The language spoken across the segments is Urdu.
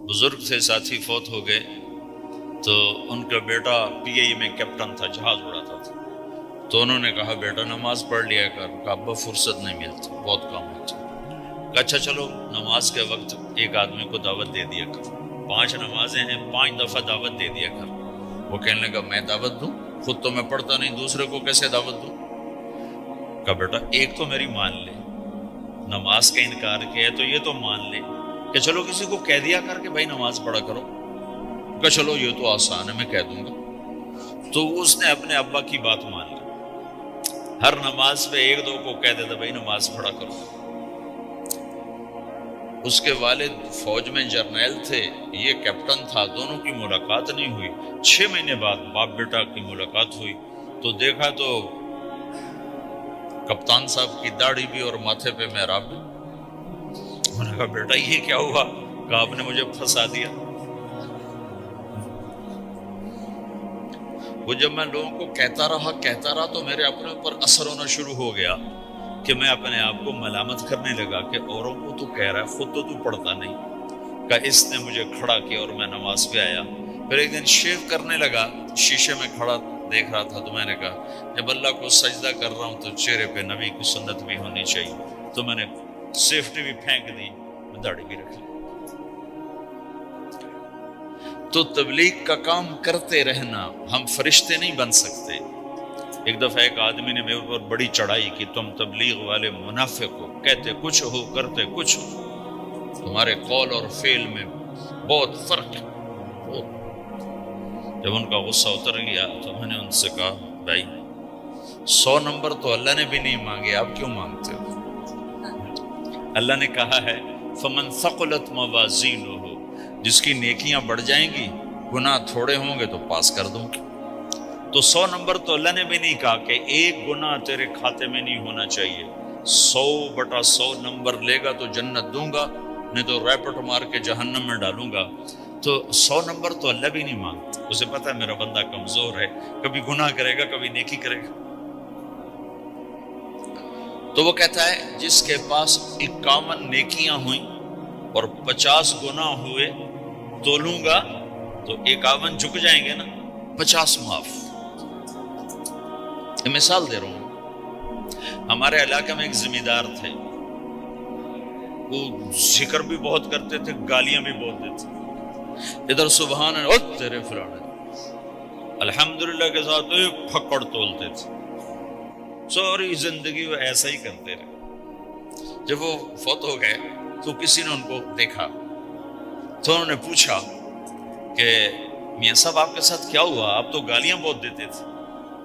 بزرگ تھے، ساتھی فوت ہو گئے، تو ان کا بیٹا PI میں کیپٹن تھا، جہاز اڑاتا تھا۔ تو انہوں نے کہا بیٹا نماز پڑھ لیا کر۔ کہا ابا فرصت نہیں ملتی، بہت کام ہوتا۔ کہا اچھا چلو نماز کے وقت ایک آدمی کو دعوت دے دیا کر، 5 نمازیں ہیں، 5 دفعہ دعوت دے دیا کر۔ وہ کہنے لگا میں دعوت دوں؟ خود تو میں پڑھتا نہیں، دوسرے کو کیسے دعوت دوں؟ کہا بیٹا ایک تو میری مان لے، نماز کا انکار کیا ہے تو یہ تو مان لے کہ چلو کسی کو کہہ دیا کر کہ بھائی نماز پڑھا کرو۔ کہا چلو یہ تو آسان ہے، میں کہہ دوں گا۔ تو اس نے اپنے ابا کی بات مان لی، ہر نماز پہ 1-2 کو کہہ دیتا بھائی نماز پڑھا کرو۔ اس کے والد فوج میں جرنیل تھے، یہ کیپٹن تھا، دونوں کی ملاقات نہیں ہوئی۔ 6 مہینے بعد باپ بیٹا کی ملاقات ہوئی تو دیکھا تو کپتان صاحب کی داڑھی بھی اور ماتھے پہ محراب بھی۔ انہوں نے کہا بیٹا یہ کیا ہوا؟ کہا آپ نے مجھے پھنسا دیا۔ وہ جب میں لوگوں کو کہتا رہا تو میرے اپنے اوپر اثر ہونا شروع ہو گیا کہ میں اپنے آپ کو ملامت کرنے لگا کہ اوروں کو تو کہہ رہا ہے، خود تو پڑھتا نہیں۔ کہ اس نے مجھے کھڑا کیا اور میں نماز پہ آیا۔ پھر ایک دن شیو کرنے لگا، شیشے میں کھڑا دیکھ رہا تھا، تو میں نے کہا جب اللہ کو سجدہ کر رہا ہوں تو چہرے پہ نبی کی سنت بھی ہونی چاہیے۔ تو میں نے سیفٹی بھی پھینک دی، داڑھی بھی رکھ لی۔ تو تبلیغ کا کام کرتے رہنا، ہم فرشتے نہیں بن سکتے۔ ایک دفعہ ایک آدمی نے میرے اوپر بڑی چڑھائی کی، تم تبلیغ والے منافق ہو، کہتے کچھ ہو کرتے کچھ ہو، تمہارے قول اور فعل میں بہت فرق ہے۔ جب ان کا غصہ اتر گیا تو میں نے ان سے کہا بھائی 100 نمبر تو اللہ نے بھی نہیں مانگے، آپ کیوں مانگتے ہو؟ اللہ نے کہا ہے فمن ثقلت موازینہ، جس کی نیکیاں بڑھ جائیں گی، گناہ تھوڑے ہوں گے تو پاس کر دوں گی۔ تو 100 نمبر تو اللہ نے بھی نہیں کہا کہ ایک گناہ تیرے کھاتے میں نہیں ہونا چاہیے۔ 100/100 نمبر لے گا تو جنت دوں گا، نہیں تو ریپٹ مار کے جہنم میں ڈالوں گا۔ تو 100 نمبر تو اللہ بھی نہیں مانگتا، اسے پتہ ہے میرا بندہ کمزور ہے، کبھی گناہ کرے گا کبھی نیکی کرے گا۔ تو وہ کہتا ہے جس کے پاس 51 نیکیاں ہوئیں اور 50 گناہ ہوئے تولوں گا تو 51 جھک جائیں گے نا، 50 معاف۔ یہ مثال دے رہا ہوں۔ ہمارے علاقے میں ایک ذمہ دار تھے، وہ ذکر بھی بہت کرتے تھے، گالیاں بھی بہت دیتے تھے۔ ادھر سبحان اللہ تیرے فلانے، الحمدللہ کے ساتھ ایک پھکڑ تولتے تھے۔ ساری زندگی وہ ایسا ہی کرتے رہے۔ جب وہ فوت ہو گئے تو کسی نے ان کو دیکھا تو انہوں نے پوچھا کہ میاں صاحب آپ کے ساتھ کیا ہوا؟ آپ تو گالیاں بہت دیتے تھے۔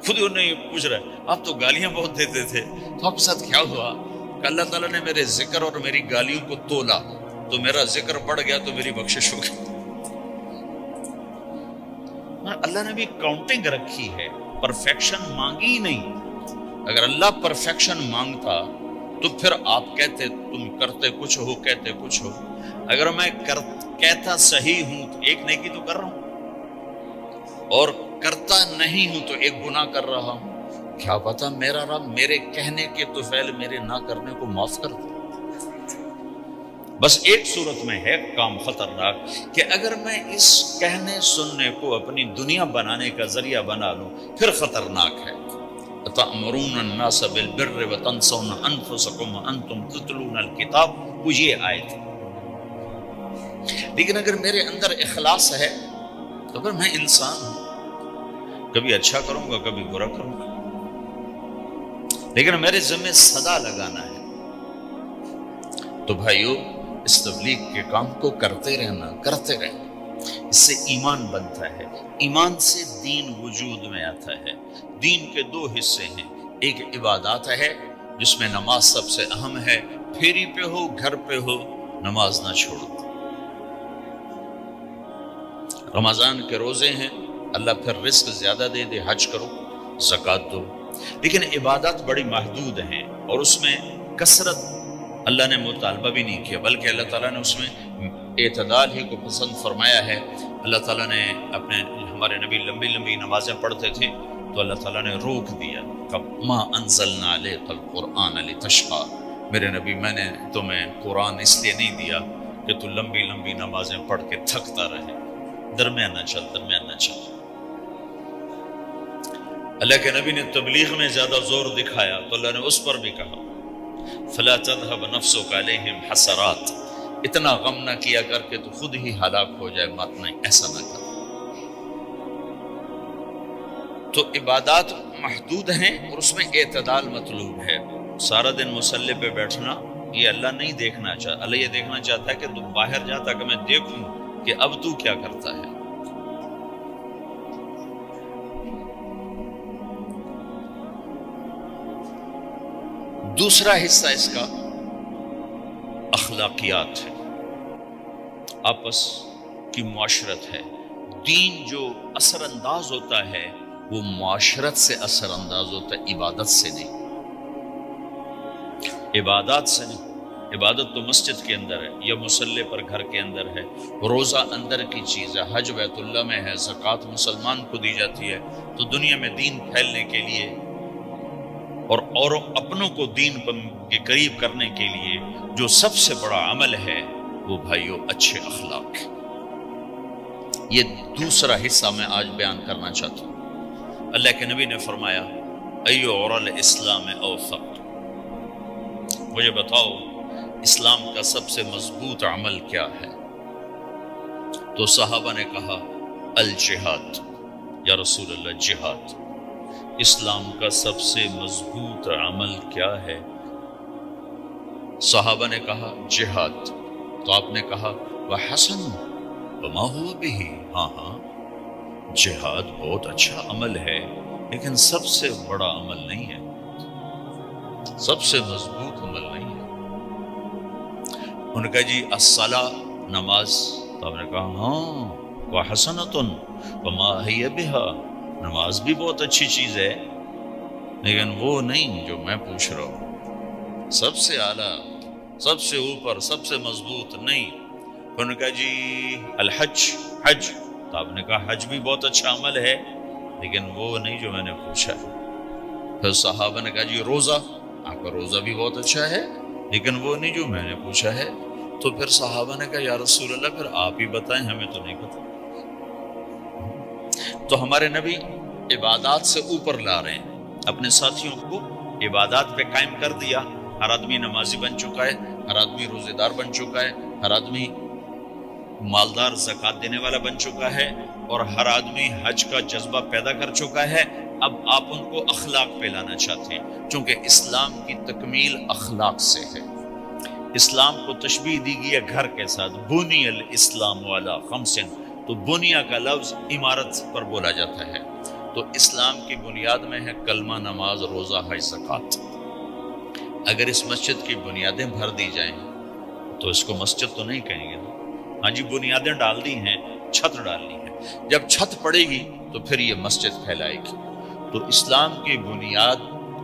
خود ہی انہیں پوچھ رہا ہے آپ تو گالیاں بہت دیتے تھے، تو آپ کے ساتھ کیا ہوا؟ کہ اللہ تعالیٰ نے میرے ذکر اور میری گالیوں کو تولا تو میرا ذکر بڑھ گیا تو میری بخشش ہو گئی۔ اللہ نے بھی کاؤنٹنگ رکھی ہے، پرفیکشن مانگی ہی نہیں۔ اگر اللہ پرفیکشن مانگتا تو پھر آپ کہتے تم کرتے کچھ ہو کہتے کچھ ہو۔ اگر میں کہتا صحیح ہوں تو ایک نیکی تو کر رہا ہوں، اور کرتا نہیں ہوں تو ایک گناہ کر رہا ہوں۔ کیا پتا میرا رب میرے کہنے کے طفیل میرے نہ کرنے کو معاف کر دے۔ بس ایک صورت میں ہے کام خطرناک کہ اگر میں اس کہنے سننے کو اپنی دنیا بنانے کا ذریعہ بنا لوں، پھر خطرناک ہے۔ تأمرون الناس بالبر وتنسون انفسکم وانتم تتلون الکتاب، وہ یہ آیت ہے۔ لیکن اگر میرے اندر اخلاص ہے تو پھر میں انسان ہوں، کبھی اچھا کروں گا کبھی برا کروں گا، لیکن میرے ذمہ صدا لگانا ہے۔ تو بھائیو اس تبلیغ کے کام کو کرتے رہنا، کرتے رہنا، اس سے ایمان بنتا ہے۔ ایمان سے دین وجود میں آتا ہے۔ دین کے 2 حصے ہیں، ایک عبادات ہے جس میں نماز سب سے اہم ہے، پھیری پہ ہو گھر پہ ہو نماز نہ چھوڑو۔ رمضان کے روزے ہیں، اللہ پھر رزق زیادہ دے دے، حج کرو، زکوٰۃ دو۔ لیکن عبادات بڑی محدود ہیں اور اس میں کثرت اللہ نے مطالبہ بھی نہیں کیا، بلکہ اللہ تعالیٰ نے اس میں اعتدال ہی کو پسند فرمایا ہے۔ اللہ تعالیٰ نے ہمارے نبی لمبی لمبی نمازیں پڑھتے تھے تو اللہ تعالیٰ نے روک دیا کہ ما انزلنا علیک القرآن لتشقی، میرے نبی میں نے تمہیں قرآن اس لیے نہیں دیا کہ کہ تو لمبی لمبی نمازیں پڑھ کے تھکتا رہے، درمیانہ چل درمیانہ چل۔ اللہ کے نبی نے تبلیغ میں زیادہ زور دکھایا تو اللہ نے اس پر بھی کہا فلا تذهب نفسك عليهم حسرات، اتنا غم نہ کیا کر کے تو خود ہی ہلاک ہو جائے، مات نہیں، ایسا نہ کر۔ تو عبادات محدود ہیں اور اس میں اعتدال مطلوب ہے۔ سارا دن مصلی پہ بیٹھنا یہ اللہ نہیں دیکھنا چاہتا، اللہ یہ دیکھنا چاہتا ہے کہ تو باہر جاتا کہ میں دیکھوں کہ اب تو کیا کرتا ہے۔ دوسرا حصہ اس کا اخلاقیات ہے، آپس کی معاشرت ہے۔ دین جو اثر انداز ہوتا ہے وہ معاشرت سے اثر انداز ہوتا ہے، عبادت سے نہیں، عبادات سے نہیں۔ عبادت تو مسجد کے اندر ہے یا مصلی پر گھر کے اندر ہے، روزہ اندر کی چیز ہے، حج بیت اللہ میں ہے، زکوٰۃ مسلمان کو دی جاتی ہے۔ تو دنیا میں دین پھیلنے کے لیے اور اپنوں کو دین کے قریب کرنے کے لیے جو سب سے بڑا عمل ہے وہ بھائیو اچھے اخلاق۔ یہ دوسرا حصہ میں آج بیان کرنا چاہتا ہوں۔ اللہ کے نبی نے فرمایا ایو اور الاسلام اوثق، مجھے بتاؤ اسلام کا سب سے مضبوط عمل کیا ہے؟ تو صحابہ نے کہا الجہاد، یا رسول اللہ جہاد۔ اسلام کا سب سے مضبوط عمل کیا ہے؟ صحابہ نے کہا جہاد۔ تو آپ نے کہا وحسن وما هو به، ہاں جہاد بہت اچھا عمل ہے لیکن سب سے بڑا عمل نہیں ہے، سب سے مضبوط عمل نہیں ہے۔ ان کا جی الصلاۃ، نماز۔ تو آپ نے کہا ہاں وحسنۃ وما هي بها، نماز بھی بہت اچھی چیز ہے لیکن وہ نہیں جو میں پوچھ رہا ہوں، سب سے اعلیٰ، سب سے اوپر، سب سے مضبوط نہیں۔ ان کا جی الحج، حج۔ تو آپ نے کہا حج بھی بہت اچھا عمل ہے لیکن وہ نہیں جو میں نے پوچھا ہے۔ پھر صحابہ نے کہا جی روزہ، آپ کا روزہ بھی بہت اچھا ہے لیکن وہ نہیں جو میں نے پوچھا ہے۔ تو پھر صحابہ نے کہا یا رسول اللہ پھر آپ ہی بتائیں، ہمیں تو نہیں پتہ۔ تو ہمارے نبی عبادات سے اوپر لا رہے ہیں، اپنے ساتھیوں کو عبادات پہ قائم کر دیا۔ ہر آدمی نمازی بن چکا ہے، ہر آدمی روزے دار بن چکا ہے، ہر آدمی مالدار زکوٰۃ دینے والا بن چکا ہے، اور ہر آدمی حج کا جذبہ پیدا کر چکا ہے۔ اب آپ ان کو اخلاق پہ لانا چاہتے ہیں، چونکہ اسلام کی تکمیل اخلاق سے ہے۔ اسلام کو تشبیہ دی گئی ہے گھر کے ساتھ، بنی الاسلام علی خمس، تو بنیا کا لفظ عمارت پر بولا جاتا ہے۔ تو اسلام کی بنیاد میں ہے کلمہ، نماز، روزہ، حج، زکوٰۃ۔ اگر اس مسجد کی بنیادیں بھر دی جائیں تو اس کو مسجد تو نہیں کہیں گے نا۔ ہاں جی بنیادیں ڈال دی ہیں، چھت ڈالنی ہے، جب چھت پڑے گی تو پھر یہ مسجد پھیلائے گی۔ تو اسلام کی بنیاد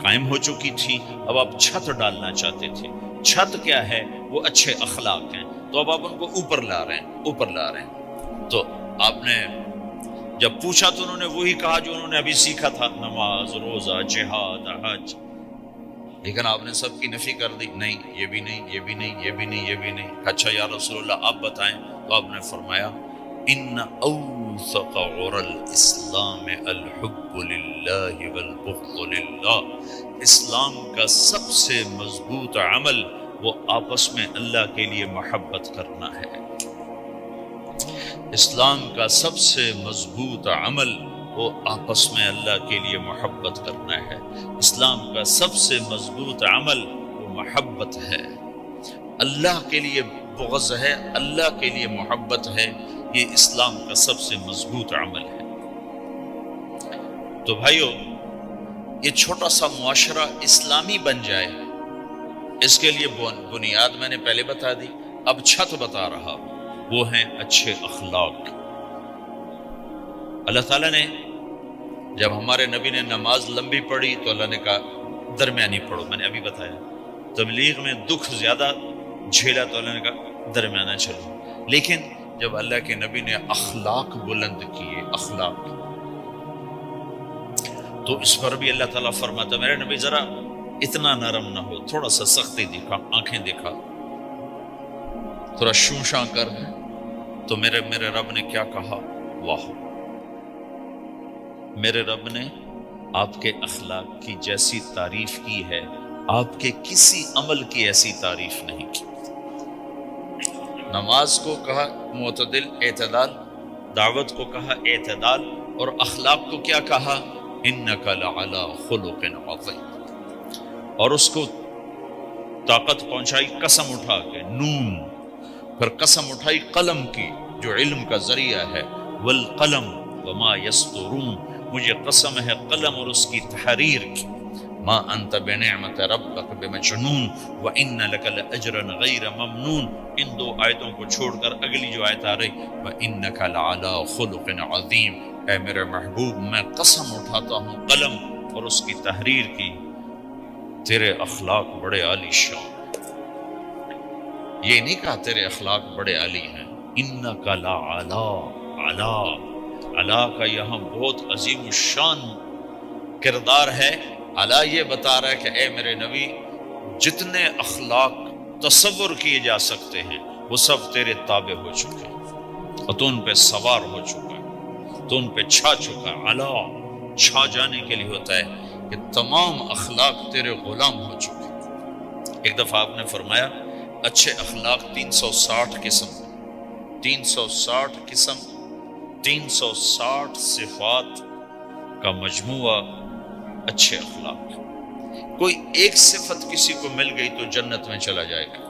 قائم ہو چکی تھی، اب آپ چھت ڈالنا چاہتے تھے۔ چھت کیا ہے؟ وہ اچھے اخلاق ہیں۔ تو اب آپ ان کو اوپر لا رہے ہیں، اوپر لا رہے ہیں۔ تو آپ نے جب پوچھا تو انہوں نے وہی کہا جو انہوں نے ابھی سیکھا تھا، نماز، روزہ، جہاد، حج، لیکن آپ نے سب کی نفی کر دی، نہیں یہ بھی نہیں، یہ بھی نہیں، یہ بھی نہیں، یہ بھی نہیں۔ اچھا یا رسول اللہ آپ بتائیں۔ تو آپ نے فرمایا ان اوثق عر الاسلام الحب للہ والبغض للہ، اسلام کا سب سے مضبوط عمل وہ آپس میں اللہ کے لیے محبت کرنا ہے۔ اسلام کا سب سے مضبوط عمل وہ آپس میں اللہ کے لیے محبت کرنا ہے۔ اسلام کا سب سے مضبوط عمل وہ محبت ہے، اللہ کے لیے بغض ہے، اللہ کے لیے محبت ہے، یہ اسلام کا سب سے مضبوط عمل ہے۔ تو بھائیو یہ چھوٹا سا معاشرہ اسلامی بن جائے، اس کے لیے بنیاد میں نے پہلے بتا دی، اب چھت بتا رہا، وہ ہیں اچھے اخلاق۔ اللہ تعالیٰ نے جب ہمارے نبی نے نماز لمبی پڑھی تو اللہ نے کہا درمیانی پڑھو، میں نے ابھی بتایا۔ تبلیغ میں دکھ زیادہ جھیلا تو اللہ نے کہا درمیانہ چلو، لیکن جب اللہ کے نبی نے اخلاق بلند کیے، اخلاق، تو اس پر بھی اللہ تعالیٰ فرماتا میرے نبی ذرا اتنا نرم نہ ہو، تھوڑا سا سختی دکھا، آنکھیں دکھا۔ تھوڑا شوشاں کر دیں تو میرے رب نے کیا کہا؟ واہ، میرے رب نے آپ کے اخلاق کی جیسی تعریف کی ہے، آپ کے کسی عمل کی ایسی تعریف نہیں کی۔ نماز کو کہا معتدل، اعتدال، دعوت کو کہا اعتدال، اور اخلاق کو کیا کہا؟ انک لعلی خلق عظیم۔ اور اس کو طاقت پہنچائی قسم اٹھا کے، نون، پھر قسم اٹھائی قلم کی جو علم کا ذریعہ ہے، والقلم وما یسطرون، مجھے قسم ہے قلم اور اس کی تحریر کی، ما انت بنعمت ربک بمجنون وان لک لاجرا غیر ممنون۔ ان دو آیتوں کو چھوڑ کر اگلی جو آیت آ رہی، وانک لعلی خلق عظیم، اے میرے محبوب میں قسم اٹھاتا ہوں قلم اور اس کی تحریر کی، تیرے اخلاق بڑے عالی شان۔ یہ نہیں کہا تیرے اخلاق بڑے عالی ہیں، انک لعلی، علا، علا کا یہاں بہت عظیم الشان کردار ہے۔ علا یہ بتا رہا ہے کہ اے میرے نبی، جتنے اخلاق تصور کیے جا سکتے ہیں وہ سب تیرے تابع ہو چکے ہیں، اور تو ان پہ سوار ہو چکا ہے، تو ان پہ چھا چکا ہے۔ علا چھا جانے کے لیے ہوتا ہے کہ تمام اخلاق تیرے غلام ہو چکے ہیں۔ ایک دفعہ آپ نے فرمایا اچھے اخلاق 360 قسم، 360 قسم، 360 صفات کا مجموعہ اچھے اخلاق۔ کوئی ایک صفت کسی کو مل گئی تو جنت میں چلا جائے گا،